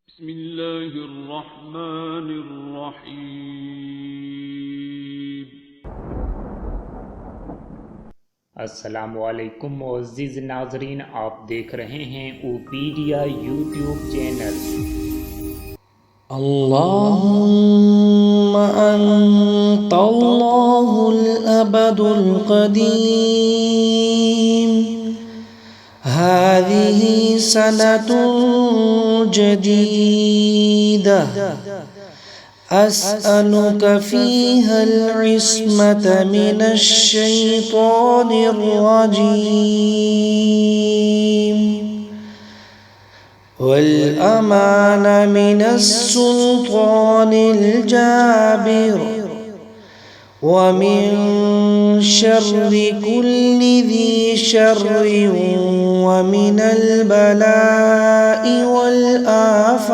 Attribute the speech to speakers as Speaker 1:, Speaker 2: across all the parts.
Speaker 1: بسم الله الرحمن الرحيم।
Speaker 2: अस्सलामुअलैकुम मुअज़्ज़िज़ नाज़रीन, आप देख रहे हैं ओपीडिया यूट्यूब चैनल।
Speaker 3: اللهم أنت الله الأبد القديم. هذه سنة جديدة أسألك فيها العصمة من الشيطان الرجيم والأمان من السلطان الجابر ومن شر كل ذي شر ومن البلاء والآفات.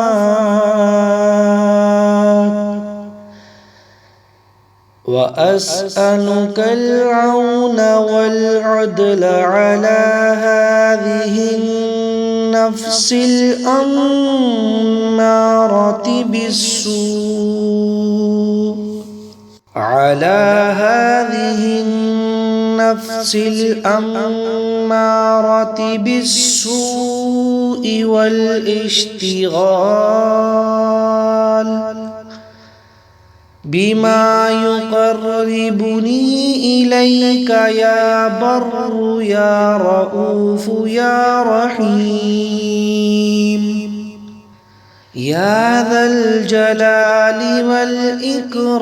Speaker 3: وأسألك العون والعدل على هذه النفس الأمارة بالسوء على هذه النفس الأمارة بالسوء والاشتغال بما يقربني إليك يا بر يا رؤوف يا رحيم يا ذا الجلال والإكرام.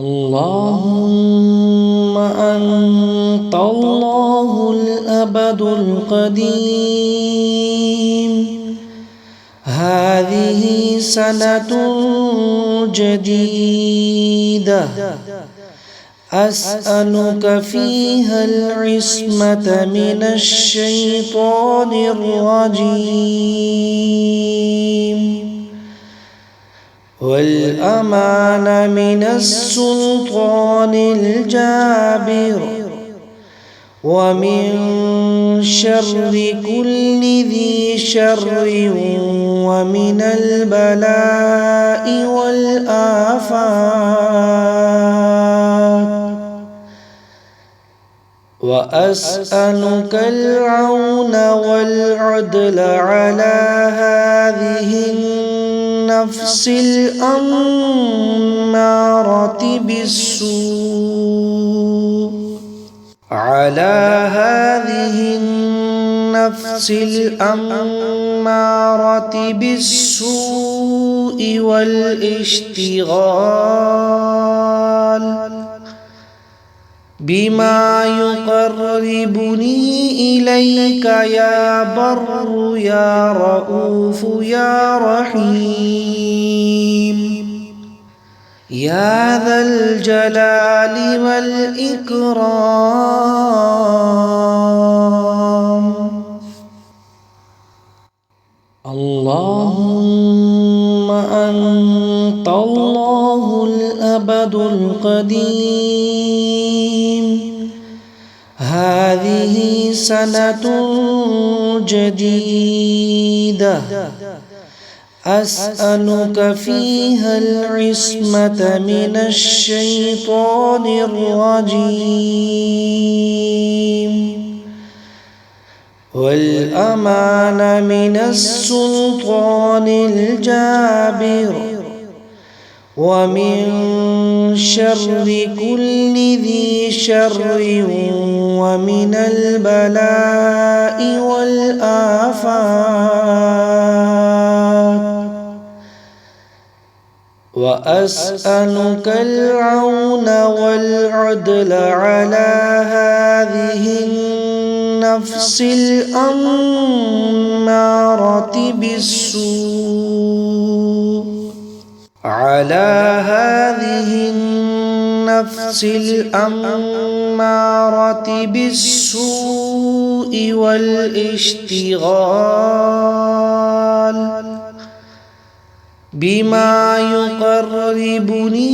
Speaker 3: اللهم أنت الله الأبد القديم. هذه سنة جديدة أسألك فيها العصمة من الشيطان الرجيم والأمان من السلطان الجابر ومن شر كل ذي شر ومن البلاء والآفات. وأسألك العون والعدل على هذه النفس الأمارة بالسوء على هذه النفس الأمارة بالسوء والاشتغال بما يقربني إليك يا بر يا رؤوف يا رحيم يا ذا الجلال والإكرام. اللهم أنت الله الأبد القديم. هذه سنة جديدة أسألك فيها العصمة من الشيطان الرجيم والأمان من السلطان الجابر ومن شر كل ذي شر ومن البلاء والآفات. وأسألك العون والعدل على هذه النفس الأمارة بالسوء على هذه النفس الأمارة بالسوء والاشتغال بما يقربني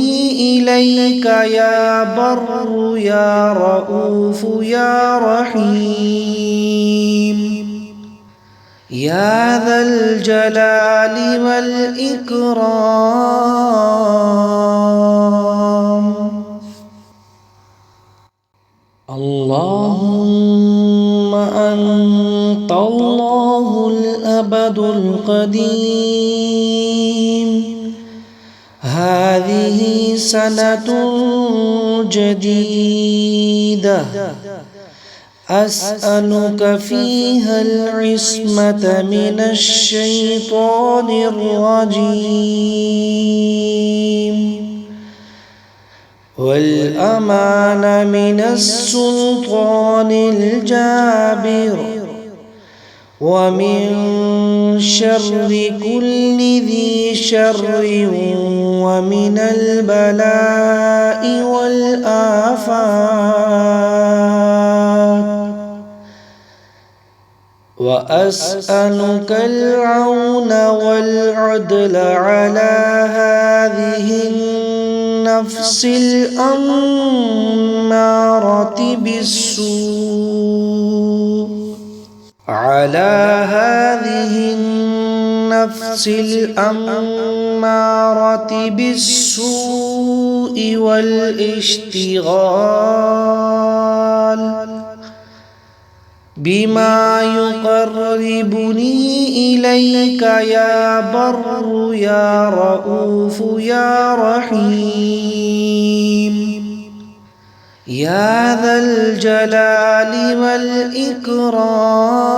Speaker 3: إليك يا بر يا رؤوف يا رحيم يا ذا الجلال والإكرام. اللهم أنت الله الأبد القديم. هذه سنة جديدة أسألك فيها العصمة من الشيطان الرجيم والأمان من السلطان الجابر ومن شر كل ذي شر ومن البلاء والآفات. وأسألك العون والعدل على هذه النفس الأمارة بالسوء على هذه النفس الأمارة بالسوء والاشتغال بما يقربني إليك يا بر يا رؤوف يا رحيم يا ذا الجلال والإكرام.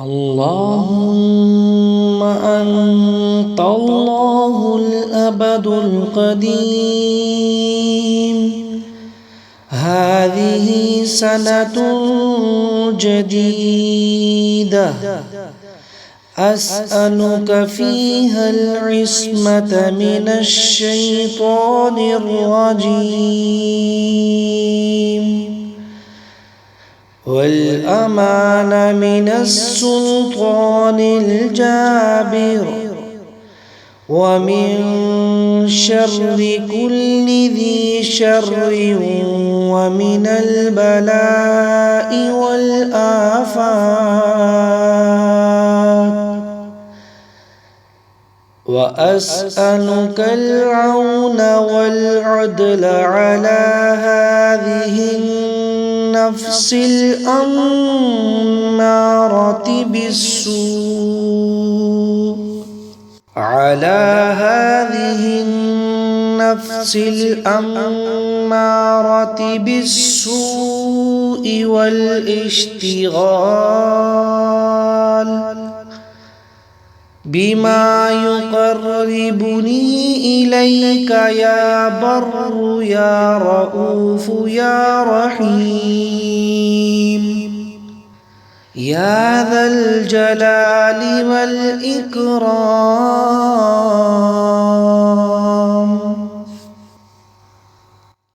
Speaker 3: اللهم أنت الله الأبد القديم. هذه سنة جديدة أسألك فيها العصمة من الشيطان الرجيم والأمان من السلطان الجابر ومن شر كل ذي شر ومن البلاء والآفات. وأسألك العون والعدل على هذه النفس الأمارة بالسوء على هذه النفس الأمارة بالسوء والاشتغال بما يقربني إليك يا بر يا رؤوف يا رحيم يا ذا الجلال والإكرام.